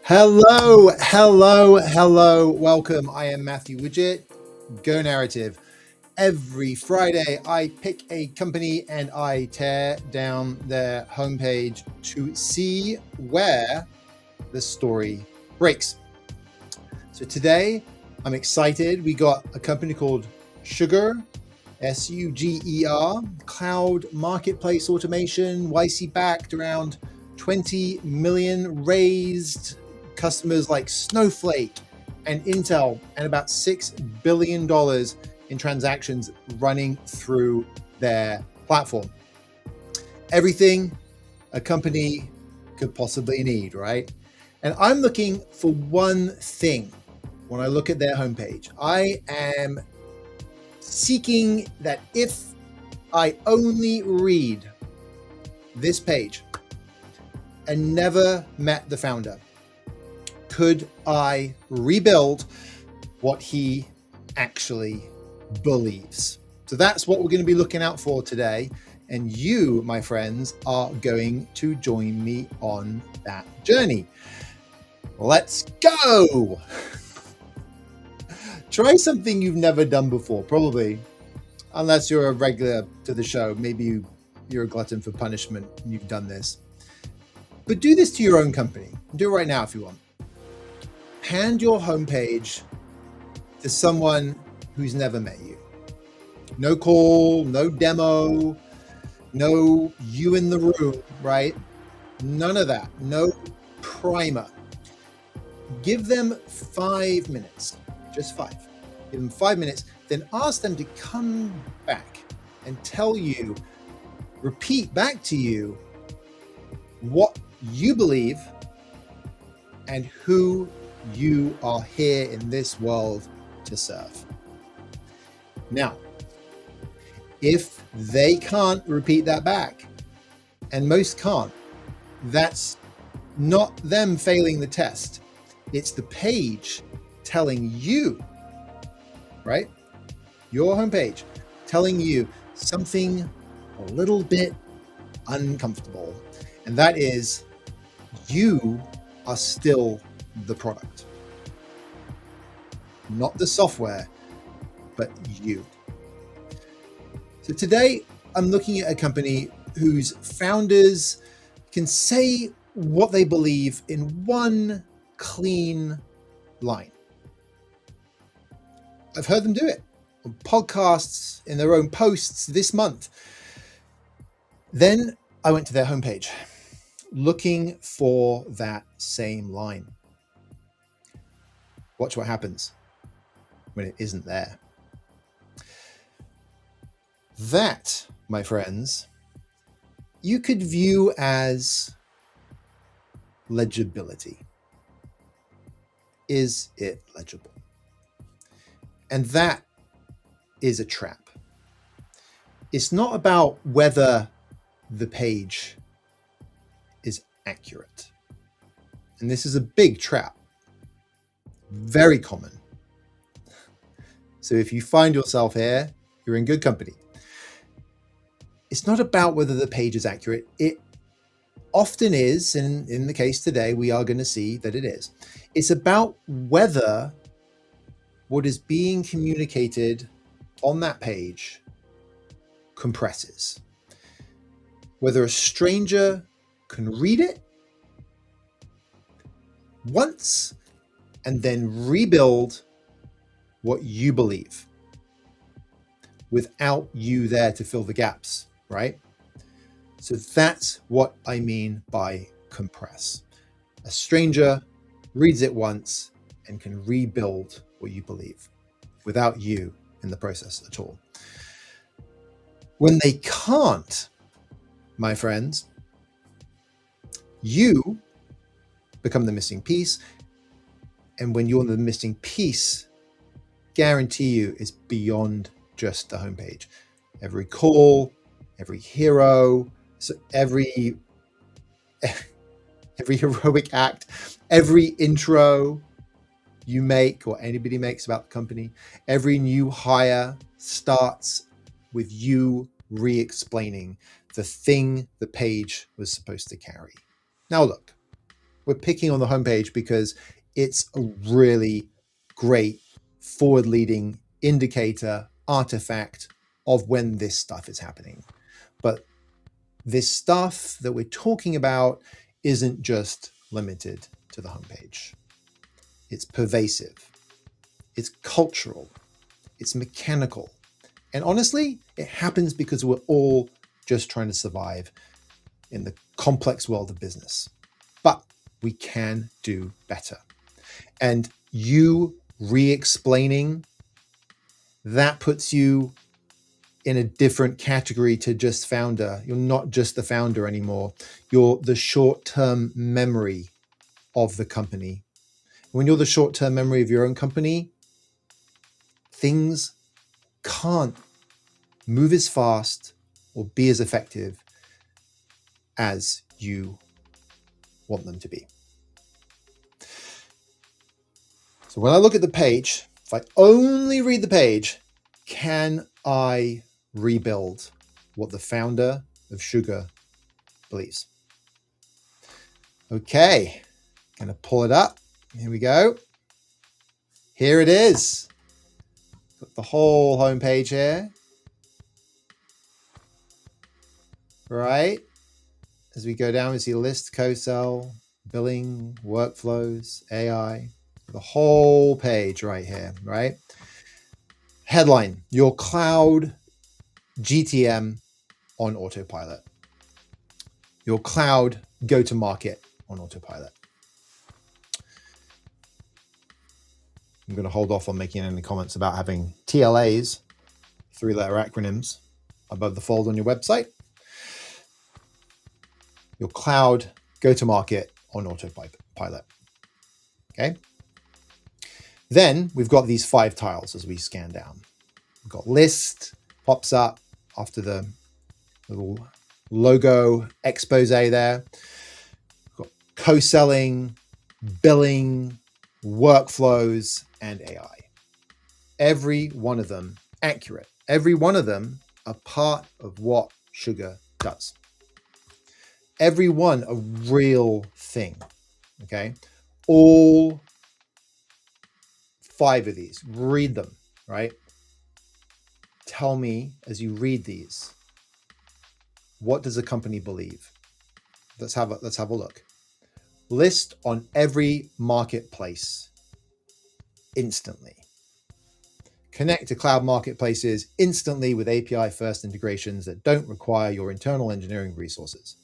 Hello, hello, hello. Welcome. I am Matthew Woodget, Go Narrative. Every Friday, I pick a company and I tear down their homepage to see where the story breaks. So today, I'm excited. We got a company called Suger, S-U-G-E-R, cloud marketplace automation, YC backed, around 20 million raised, customers like Snowflake and Intel, and about $6 billion in transactions running through their platform. Everything a company could possibly need, right? And I'm looking for one thing when I look at their homepage. I am seeking that if I only read this page and never met the founder, could I rebuild what he actually believes? So that's what we're going to be looking out for today. And you, my friends, are going to join me on that journey. Let's go. Try something you've never done before, probably, unless you're a regular to the show. Maybe you're a glutton for punishment and you've done this. But do this to your own company. Do it right now if you want. Hand your homepage to someone who's never met you. No call, no demo, no you in the room, right? None of that. No primer. Give them 5 minutes, just 5. Give them 5 minutes, then ask them to come back and tell you, repeat back to you what you believe and who you are here in this world to serve. Now, if they can't repeat that back, and most can't, that's not them failing the test. It's the page telling you, right? Your homepage telling you something a little bit uncomfortable. And that is, you are still the product, not the software, but you. So today I'm looking at a company whose founders can say what they believe in one clean line. I've heard them do it on podcasts, in their own posts this month. Then I went to their homepage looking for that same line. Watch what happens when it isn't there. That, my friends, you could view as legibility. Is it legible? And that is a trap. It's not about whether the page is accurate. And this is a big trap. Very common. So if you find yourself here, you're in good company. It's not about whether the page is accurate. It often is, and in the case today, we are going to see that it is. It's about whether what is being communicated on that page compresses. Whether a stranger can read it once and then rebuild what you believe without you there to fill the gaps, right? So that's what I mean by compress. A stranger reads it once and can rebuild what you believe without you in the process at all. When they can't, my friends, you become the missing piece. And when you're the missing piece, guarantee you is beyond just the homepage. Every call, every hero, so every heroic act, every intro you make or anybody makes about the company, every new hire starts with you re-explaining the thing the page was supposed to carry. Now look, we're picking on the homepage because it's a really great forward-leading indicator, artifact of when this stuff is happening. But this stuff that we're talking about isn't just limited to the homepage. It's pervasive, it's cultural, it's mechanical. And honestly, it happens because we're all just trying to survive in the complex world of business. But we can do better. And you re-explaining, that puts you in a different category to just founder. You're not just the founder anymore. You're the short-term memory of the company. When you're the short-term memory of your own company, things can't move as fast or be as effective as you want them to be. So when I look at the page, if I only read the page, can I rebuild what the founder of Sugar believes? Okay, gonna pull it up. Here we go. Here it is. Got the whole homepage here. Right. As we go down, we see list, co-sell, billing, workflows, AI, the whole page right here, right? Headline, your cloud GTM on autopilot. Your cloud go-to-market on autopilot. I'm going to hold off on making any comments about having TLAs, three-letter acronyms, above the fold on your website. Your cloud go-to-market on autopilot. Okay. Then we've got these 5 tiles as we scan down. We've got list, pops up after the little logo expose there. We've got co-selling, billing, workflows, and AI. Every one of them accurate. Every one of them a part of what Sugar does. Every one a real thing, okay? All 5 of these, read them, right? Tell me as you read these, what does a company believe? Let's have a look. List on every marketplace instantly. Connect to cloud marketplaces instantly with API first integrations that don't require your internal engineering resources.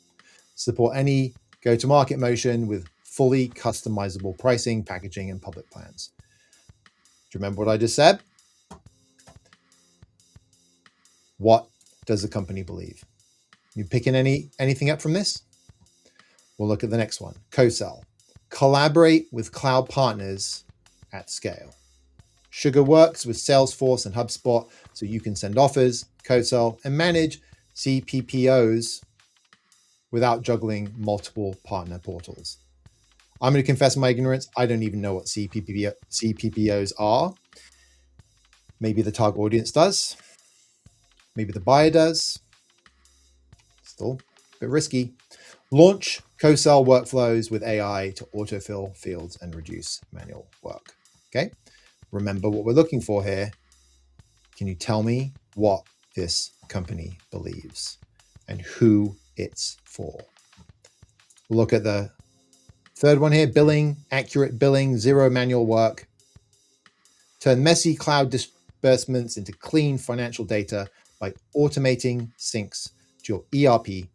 Support any go-to-market motion with fully customizable pricing, packaging, and public plans. Do you remember what I just said? What does the company believe? You picking anything up from this? We'll look at the next one. Co-sell. Collaborate with cloud partners at scale. Sugar works with Salesforce and HubSpot so you can send offers, co-sell, and manage CPPOs without juggling multiple partner portals. I'm going to confess my ignorance. I don't even know what CPPOs are. Maybe the target audience does. Maybe the buyer does. Still a bit risky. Launch co-sell workflows with AI to autofill fields and reduce manual work. Okay. Remember what we're looking for here. Can you tell me what this company believes and who it's for? Look at the third one here, billing, accurate billing, zero manual work. Turn messy cloud disbursements into clean financial data by automating syncs to your ERP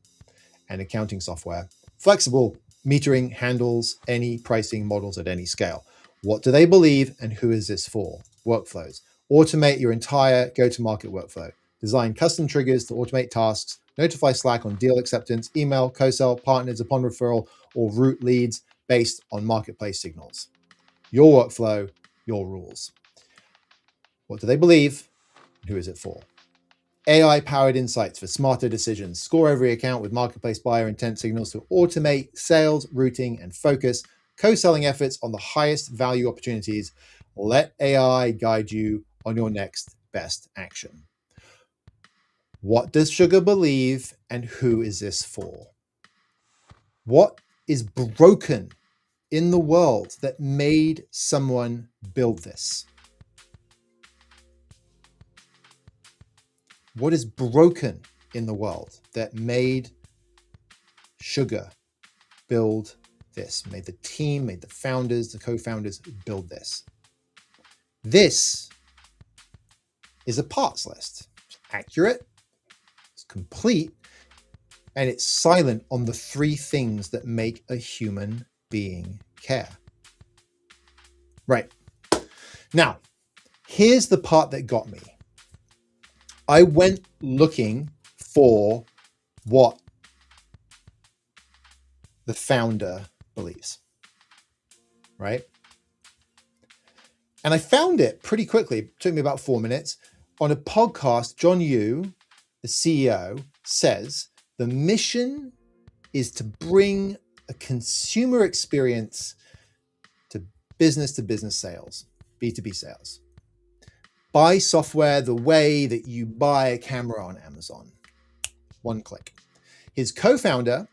and accounting software. Flexible metering handles any pricing models at any scale. What do they believe and who is this for? Workflows. Automate your entire go-to-market workflow. Design custom triggers to automate tasks. Notify Slack on deal acceptance, email, co-sell, partners upon referral, or route leads based on marketplace signals. Your workflow, your rules. What do they believe? And who is it for? AI-powered insights for smarter decisions. Score every account with marketplace buyer intent signals to automate sales, routing, and focus co-selling efforts on the highest value opportunities. Let AI guide you on your next best action. What does Sugar believe and who is this for? What is broken in the world that made someone build this? What is broken in the world that made Sugar build this? Made the team, made the founders, the co-founders build this? This is a parts list. It's accurate, it's complete, and it's silent on the three things that make a human being care. Right. Now, here's the part that got me. I went looking for what the founder believes, right? And I found it pretty quickly. It took me about 4 minutes. On a podcast, John Yu, the CEO, says the mission is to bring a consumer experience to business sales, B2B sales. Buy software the way that you buy a camera on Amazon. One click. His co-founder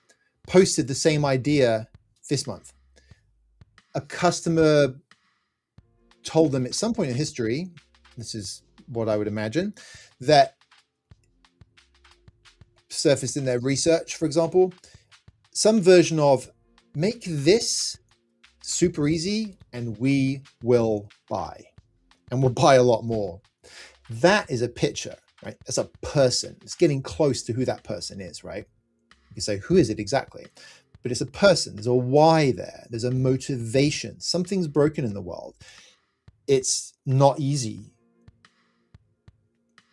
posted the same idea this month. A customer told them at some point in history, this is what I would imagine, that surfaced in their research, for example, some version of make this super easy and we will buy. And we'll buy a lot more. That is a picture, right? That's a person. It's getting close to who that person is, right? You can say, who is it exactly? But it's a person. There's a why there. There's a motivation. Something's broken in the world. It's not easy.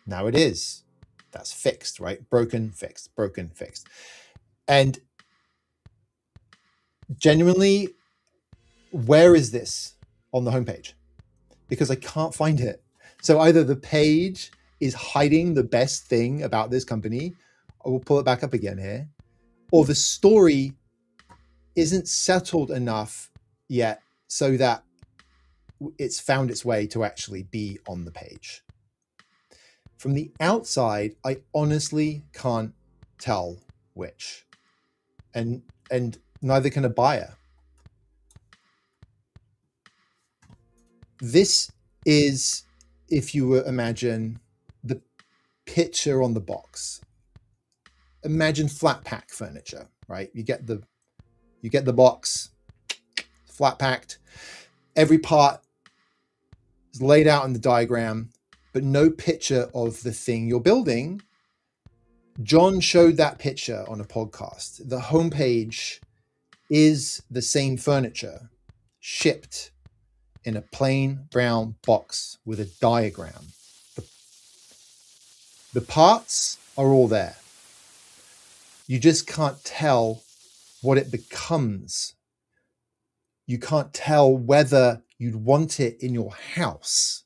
Now it is. That's fixed, right? Broken, fixed, broken, fixed. And genuinely, where is this on the homepage? Because I can't find it. So either the page is hiding the best thing about this company, I will pull it back up again here, or the story isn't settled enough yet so that it's found its way to actually be on the page. From the outside, I honestly can't tell which, and neither can a buyer. This is, if you were imagine the picture on the box. Imagine flat pack furniture, right? You get the box, flat packed. Every part is laid out in the diagram, but no picture of the thing you're building. John showed that picture on a podcast. The homepage is the same furniture shipped in a plain brown box with a diagram. The parts are all there. You just can't tell what it becomes. You can't tell whether you'd want it in your house.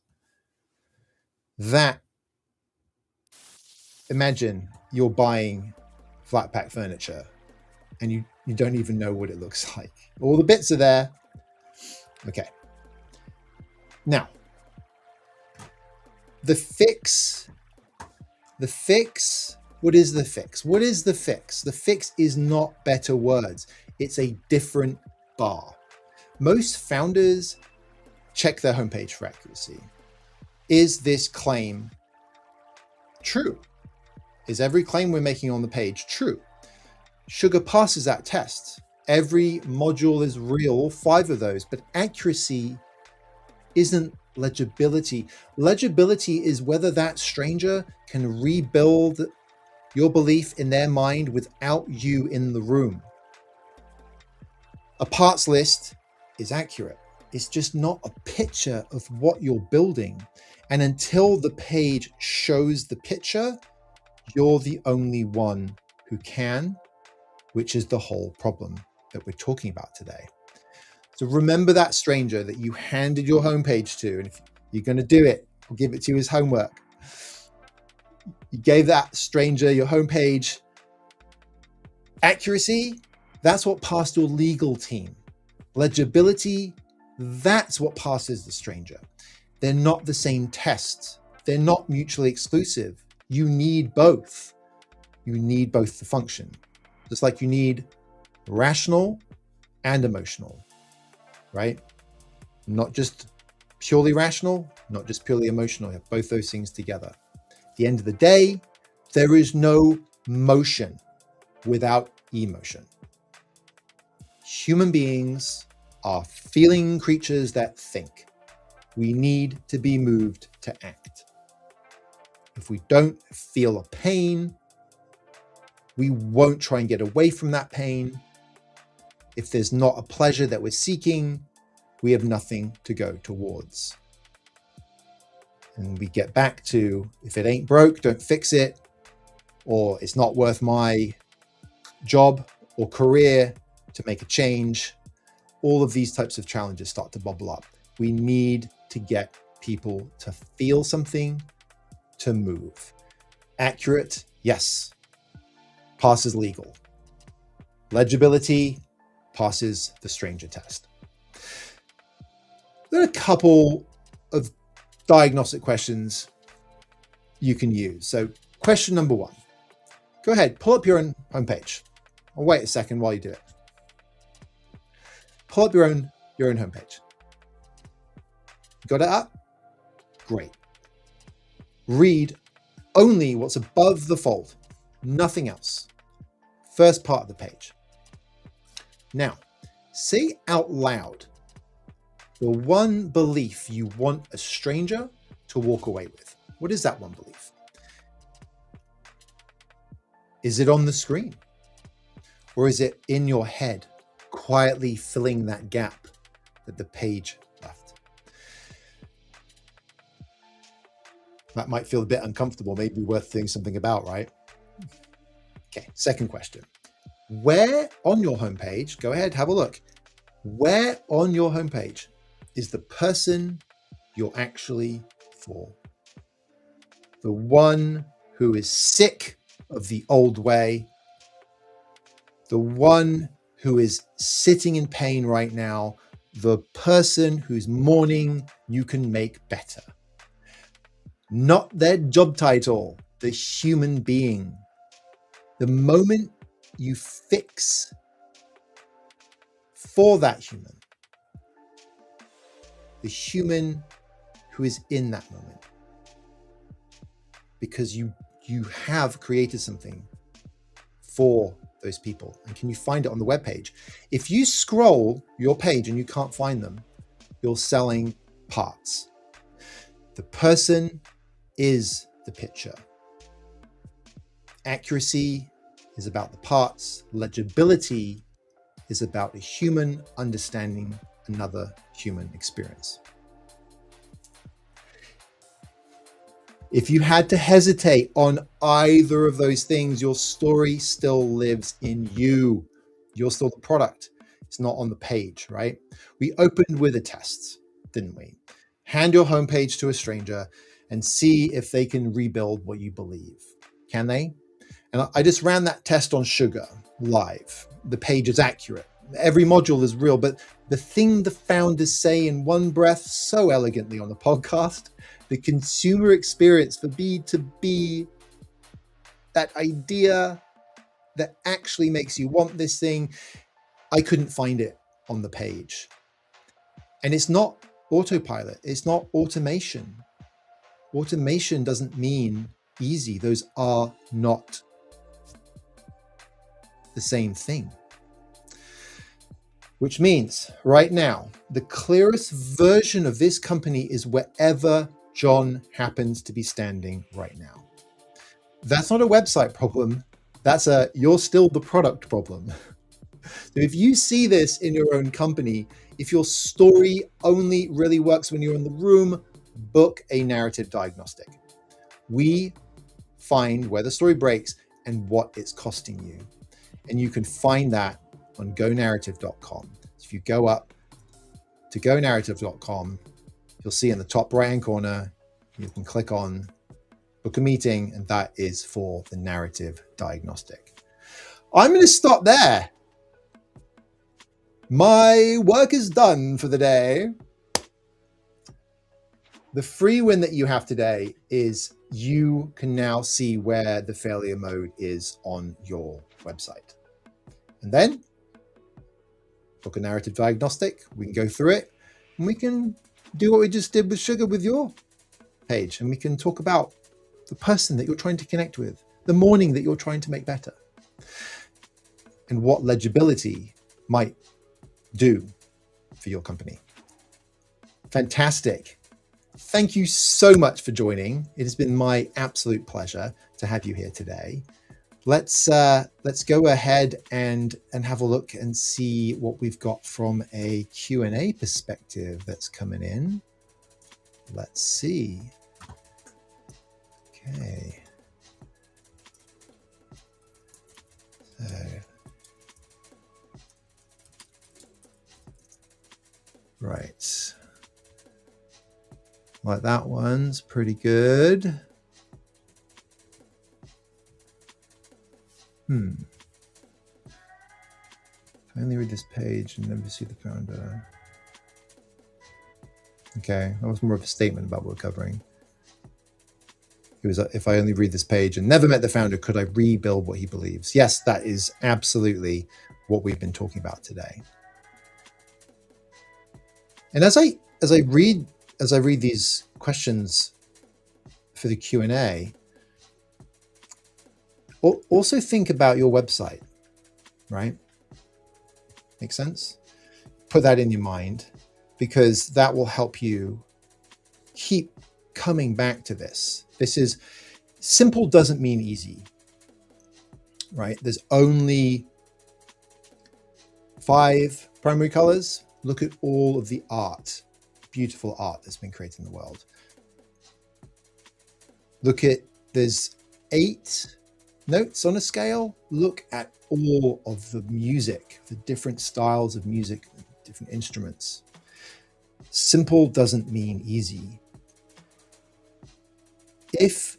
Imagine you're buying flat pack furniture and you don't even know what it looks like. All the bits are there. Okay. Now, the fix, what is the fix? What is the fix? The fix is not better words. It's a different bar. Most founders check their homepage for accuracy. Is this claim true? Is every claim we're making on the page true? Sugar passes that test. Every module is real, 5 of those, but accuracy isn't legibility. Legibility is whether that stranger can rebuild your belief in their mind without you in the room. A parts list is accurate. It's just not a picture of what you're building. And until the page shows the picture, you're the only one who can, which is the whole problem that we're talking about today. So remember that stranger that you handed your homepage to, and if you're going to do it, I'll give it to you as homework. You gave that stranger your homepage. Accuracy, that's what passed your legal team. Legibility, that's what passes the stranger. They're not the same tests. They're not mutually exclusive. You need both. You need both to function. Just like you need rational and emotional, right? Not just purely rational, not just purely emotional. You have both those things together. At the end of the day, there is no motion without emotion. Human beings are feeling creatures that think. We need to be moved to act. If we don't feel a pain, we won't try and get away from that pain. If there's not a pleasure that we're seeking, we have nothing to go towards. And we get back to, if it ain't broke, don't fix it, or it's not worth my job or career to make a change. All of these types of challenges start to bubble up. We need to get people to feel something, to move. Accurate, yes, passes legal. Legibility passes the stranger test. There are a couple of diagnostic questions you can use. So question number one, go ahead, pull up your own homepage. I'll wait a second while you do it. Pull up your own homepage. Got it up? Great. Read only what's above the fold, nothing else. First part of the page. Now, say out loud the one belief you want a stranger to walk away with. What is that one belief? Is it on the screen? Or is it in your head, quietly filling that gap that the page left? That might feel a bit uncomfortable, maybe worth doing something about, right? Okay, second question. Where on your homepage, go ahead, have a look. Where on your homepage is the person you're actually for? The one who is sick of the old way, the one who is sitting in pain right now, the person whose mourning you can make better. Not their job title, the human being. The moment you fix for that human, the human who is in that moment, because you have created something for those people. And can you find it on the webpage? If you scroll your page and you can't find them, you're selling parts. The person is the picture. Accuracy is about the parts. Legibility is about a human understanding another human experience. If you had to hesitate on either of those things, your story still lives in you. You're still the product. It's not on the page, right? We opened with a test, didn't we? Hand your homepage to a stranger and see if they can rebuild what you believe. Can they? And I just ran that test on sugar live. The page is accurate. Every module is real, but the thing the founders say in one breath so elegantly on the podcast, the consumer experience for B2B, that idea that actually makes you want this thing, I couldn't find it on the page. And it's not autopilot. It's not automation. Automation doesn't mean easy. Those are not the same thing. Which means right now, the clearest version of this company is wherever John happens to be standing right now. That's not a website problem. That's a you're still the product problem. So if you see this in your own company, if your story only really works when you're in the room, book a narrative diagnostic. We find where the story breaks and what it's costing you. And you can find that on gonarrative.com. So if you go up to gonarrative.com, you'll see in the top right-hand corner, you can click on book a meeting, and that is for the narrative diagnostic. I'm going to stop there. My work is done for the day. The free win that you have today is you can now see where the failure mode is on your website. And then book a narrative diagnostic. We can go through it and we can do what we just did with Sugar with your page. And we can talk about the person that you're trying to connect with, the morning that you're trying to make better, and what legibility might do for your company. Fantastic. Thank you so much for joining. It has been my absolute pleasure to have you here today. Let's go ahead and have a look and see what we've got from a Q&A perspective that's coming in. Let's see. Okay. So right. Like that one's pretty good. If I only read this page and never see the founder. Okay, that was more of a statement about what we're covering. It was, if I only read this page and never met the founder, could I rebuild what he believes? Yes, that is absolutely what we've been talking about today. And as I read these questions for the Q&A, also think about your website, right? Make sense? Put that in your mind, because that will help you keep coming back to this. This is simple doesn't mean easy, right? There's only 5 primary colors. Look at all of the art, beautiful art that's been created in the world. Look at, there's 8 notes on a scale. Look at all of the music, the different styles of music, different instruments. Simple doesn't mean easy. If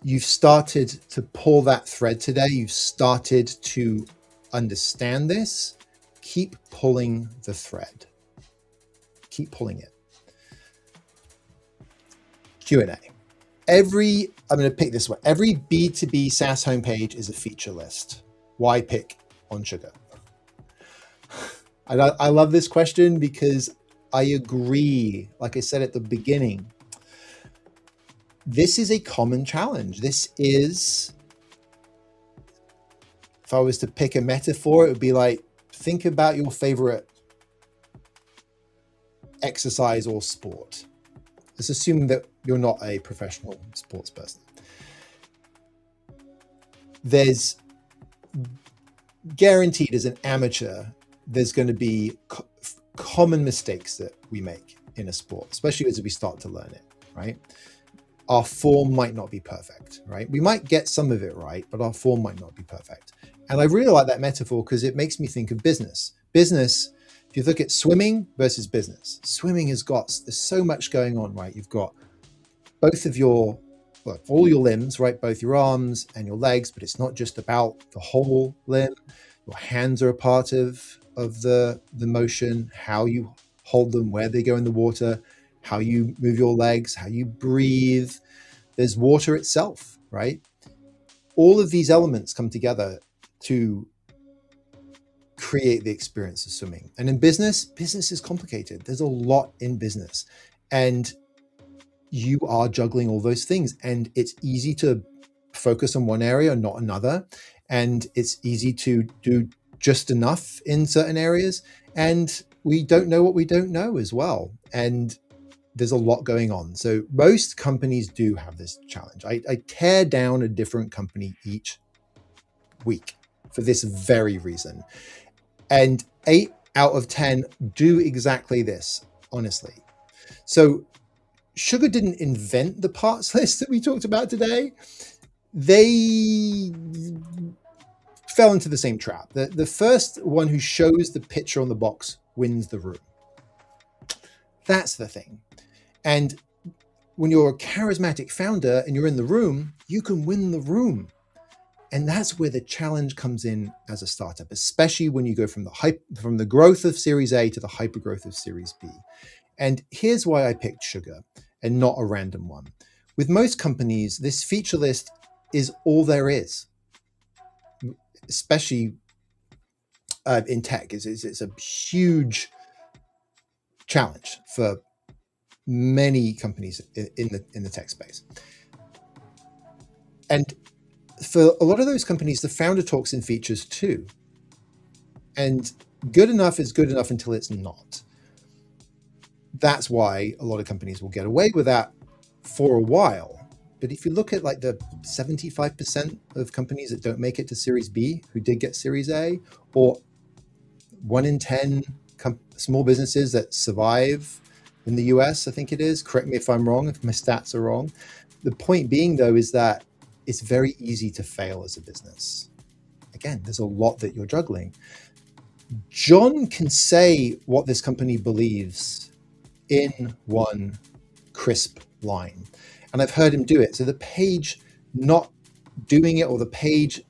you've started to pull that thread today, you've started to understand this, keep pulling the thread. Keep pulling it. Q&A. I'm going to pick this one. Every B2B SaaS homepage is a feature list. Why pick on Sugar? I love this question because I agree. Like I said at the beginning, this is a common challenge. This is, if I was to pick a metaphor, it would be like, think about your favorite exercise or sport. Let's assume that you're not a professional sports person. There's guaranteed, as an amateur, there's going to be common mistakes that we make in a sport, especially as we start to learn it, right? Our form might not be perfect, right? We might get some of it right, but our form might not be perfect. And I really like that metaphor because it makes me think of business. Business, if you look at swimming versus business, swimming there's so much going on, right? You've got both of your, well, all your limbs, right? Both your arms and your legs, but it's not just about the whole limb. Your hands are a part of the motion, how you hold them, where they go in the water, how you move your legs, how you breathe. There's water itself, right? All of these elements come together to create the experience of swimming. And in business is complicated. There's a lot in business, and you are juggling all those things, and it's easy to focus on one area, not another. And it's easy to do just enough in certain areas and we don't know what we don't know as well. And there's a lot going on. So most companies do have this challenge. I tear down a different company each week for this very reason. And 8 out of 10 do exactly this, honestly. So Sugar didn't invent the parts list that we talked about today. They fell into the same trap. The first one who shows the picture on the box wins the room. That's the thing. And when you're a charismatic founder and you're in the room, you can win the room. And that's where the challenge comes in as a startup, especially when you go from the growth of Series A to the hyper growth of Series B. And here's why I picked Sugar and not a random one. With most companies, this feature list is all there is, especially in tech. It's a huge challenge for many companies in the tech space. And for a lot of those companies, the founder talks in features too. And good enough is good enough until it's not. That's why a lot of companies will get away with that for a while. But if you look at like the 75% of companies that don't make it to Series B who did get Series A, or 1 in 10 small businesses that survive in the US, I think it is. Correct me if I'm wrong, if my stats are wrong. The point being, though, is that it's very easy to fail as a business. Again, there's a lot that you're juggling. John can say what this company believes in one crisp line. And I've heard him do it. So the page not doing it or the page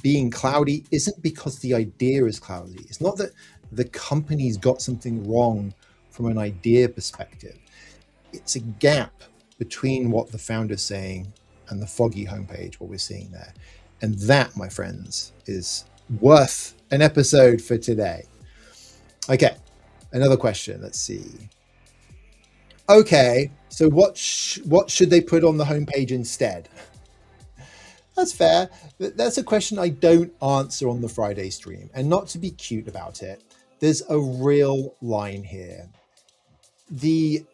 being cloudy isn't because the idea is cloudy. It's not that the company's got something wrong from an idea perspective. It's a gap between what the founder's saying and the foggy homepage, what we're seeing there. And that, my friends, is worth an episode for today. Okay, another question. Let's see. Okay, so what should they put on the homepage instead? That's fair. That's a question I don't answer on the Friday stream. And not to be cute about it, there's a real line here. The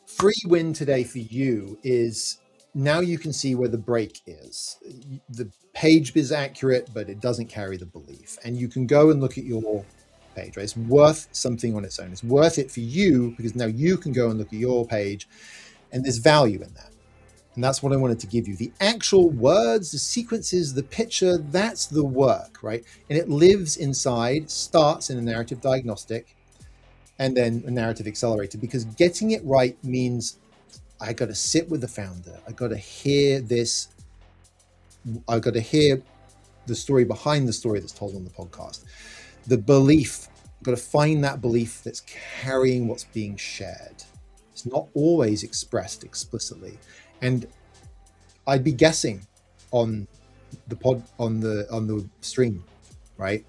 free win today for you is now you can see where the break is. The page is accurate, but it doesn't carry the belief. And you can go and look at your page, right? It's worth something on its own. It's worth it for you because now you can go and look at your page and there's value in that. And that's what I wanted to give you. The actual words, the sequences, the picture, that's the work, right? And it lives inside, starts in a narrative diagnostic and then a narrative accelerator, because getting it right means I got to sit with the founder. I got to hear this. I got to hear the story behind the story that's told on the podcast. The belief, I've got to find that belief that's carrying what's being shared. It's not always expressed explicitly. And I'd be guessing on the on the stream, right?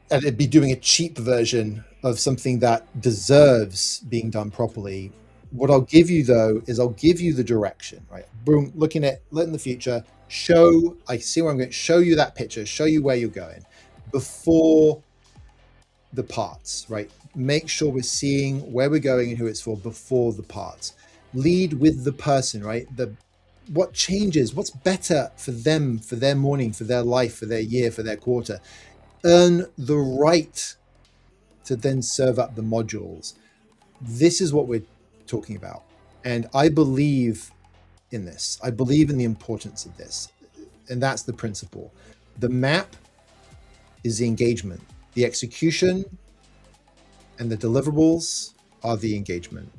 And it'd be doing a cheap version of something that deserves being done properly. What I'll give you though is I'll give you the direction, right? Boom, looking at in the future, I see where I'm going, show you that picture, show you where you're going before the parts, right? Make sure we're seeing where we're going and who it's for before the parts. Lead with the person, right? What changes, what's better for them, for their morning, for their life, for their year, for their quarter. Earn the right to then serve up the modules. This is what we're talking about. And I believe in this. I believe in the importance of this. And that's the principle. The map is the engagement. The execution and the deliverables are the engagement.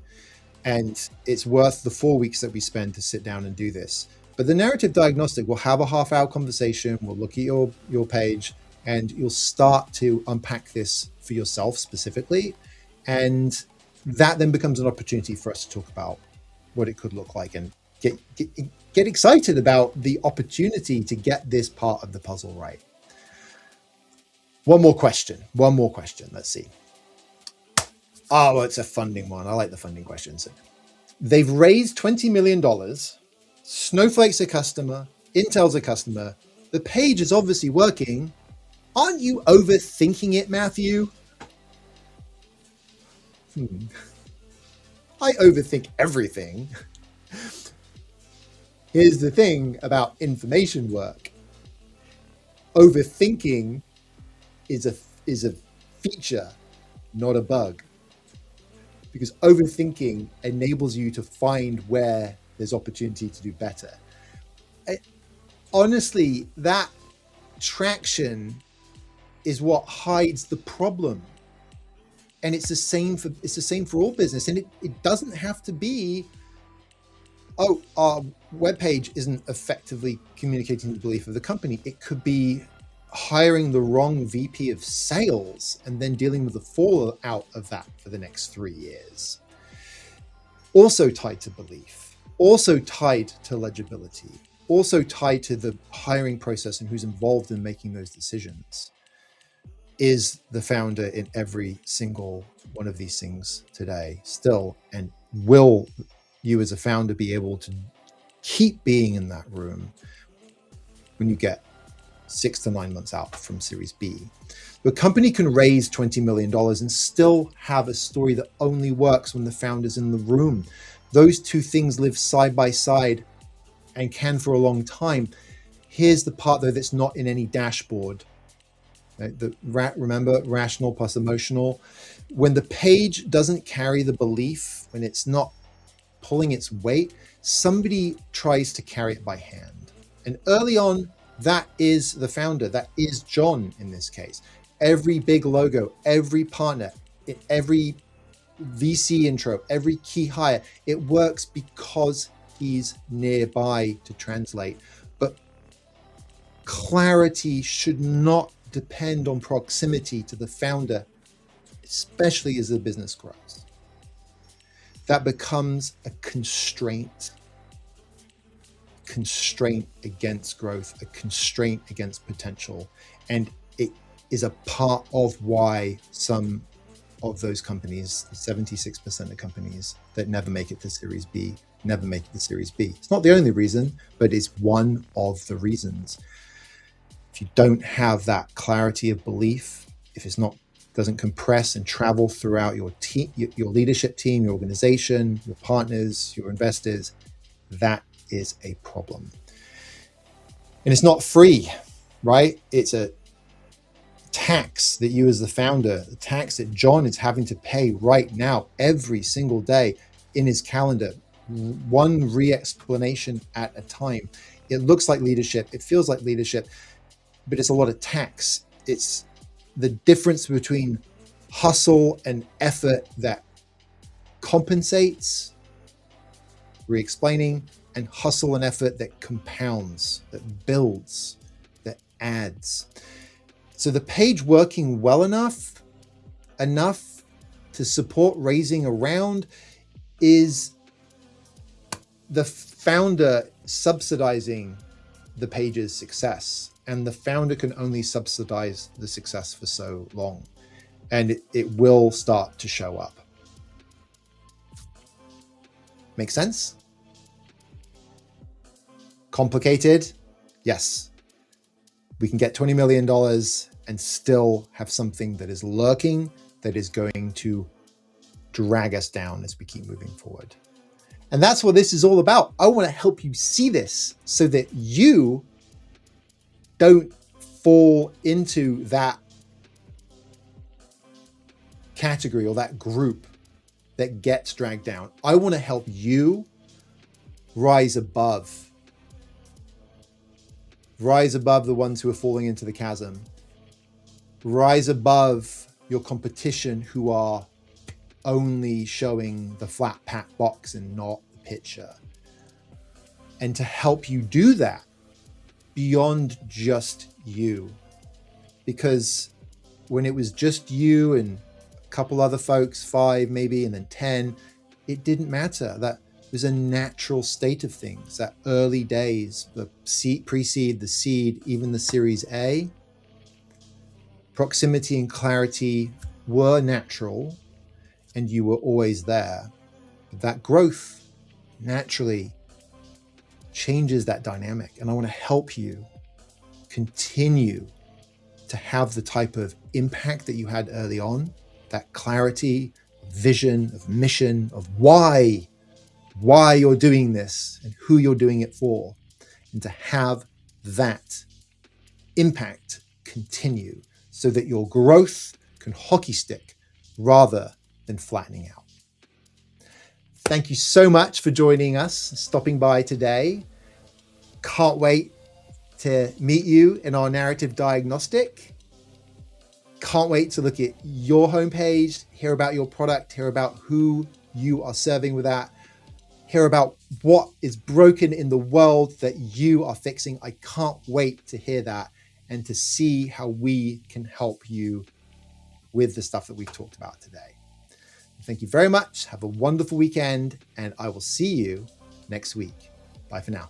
And it's worth the 4 weeks that we spend to sit down and do this. But the narrative diagnostic will have a half-hour conversation. We'll look at your page and you'll start to unpack this for yourself specifically. And that then becomes an opportunity for us to talk about what it could look like and get excited about the opportunity to get this part of the puzzle right. One more question. Let's see. Oh, well, it's a funding one. I like the funding questions. They've raised $20 million. Snowflake's a customer. Intel's a customer. The page is obviously working. Aren't you overthinking it, Matthew? I overthink everything. Here's the thing about information work. Overthinking is a feature, not a bug. Because overthinking enables you to find where there's opportunity to do better. Honestly, that traction is what hides the problem. And it's the same for all business. And it doesn't have to be, oh, our webpage isn't effectively communicating the belief of the company. It could be hiring the wrong VP of sales and then dealing with the fallout of that for the next 3 years. Also tied to belief, also tied to legibility, also tied to the hiring process and who's involved in making those decisions is the founder in every single one of these things today still. And will you as a founder be able to keep being in that room when you get 6 to 9 months out from Series B? The company can raise $20 million and still have a story that only works when the founder's in the room. Those two things live side by side and can for a long time. Here's the part though that's not in any dashboard. Remember, rational plus emotional. When the page doesn't carry the belief, when it's not pulling its weight, somebody tries to carry it by hand. And early on, that is the founder, that is John in this case. Every big logo, every partner, every VC intro, every key hire, it works because he's nearby to translate. But clarity should not depend on proximity to the founder, especially as the business grows. That becomes a constraint against growth, a constraint against potential. And it is a part of why some of those companies, 76% of companies that never make it to Series B, never make it to Series B. It's not the only reason, but it's one of the reasons. If you don't have that clarity of belief, if it's not doesn't compress and travel throughout your team, your leadership team, your organization, your partners, your investors, that is a problem. And it's not free, right? It's a tax that you as the founder, the tax that John is having to pay right now, every single day in his calendar, one re-explanation at a time. It looks like leadership, it feels like leadership, but it's a lot of tax. It's the difference between hustle and effort that compensates, re-explaining, and hustle and effort that compounds, that builds, that adds. So the page working well enough to support raising a round is the founder subsidizing the page's success. And the founder can only subsidize the success for so long. And it will start to show up. Make sense? Complicated? Yes. We can get $20 million and still have something that is lurking, that is going to drag us down as we keep moving forward. And that's what this is all about. I want to help you see this so that you don't fall into that category or that group that gets dragged down. I want to help you rise above the ones who are falling into the chasm. Rise above your competition who are only showing the flat pack box and not the picture. And to help you do that beyond just you. Because when it was just you and a couple other folks, 5 maybe, and then 10, it didn't matter. That was a natural state of things. That early days, the pre-seed, the seed, even the Series A, proximity and clarity were natural and you were always there. But that growth naturally changes that dynamic. And I want to help you continue to have the type of impact that you had early on, that clarity, vision, of mission, of why you're doing this and who you're doing it for, and to have that impact continue so that your growth can hockey stick rather than flattening out. Thank you so much for joining us, stopping by today. Can't wait to meet you in our narrative diagnostic. Can't wait to look at your homepage, hear about your product, hear about who you are serving with that, hear about what is broken in the world that you are fixing. I can't wait to hear that and to see how we can help you with the stuff that we've talked about today. Thank you very much. Have a wonderful weekend, and I will see you next week. Bye for now.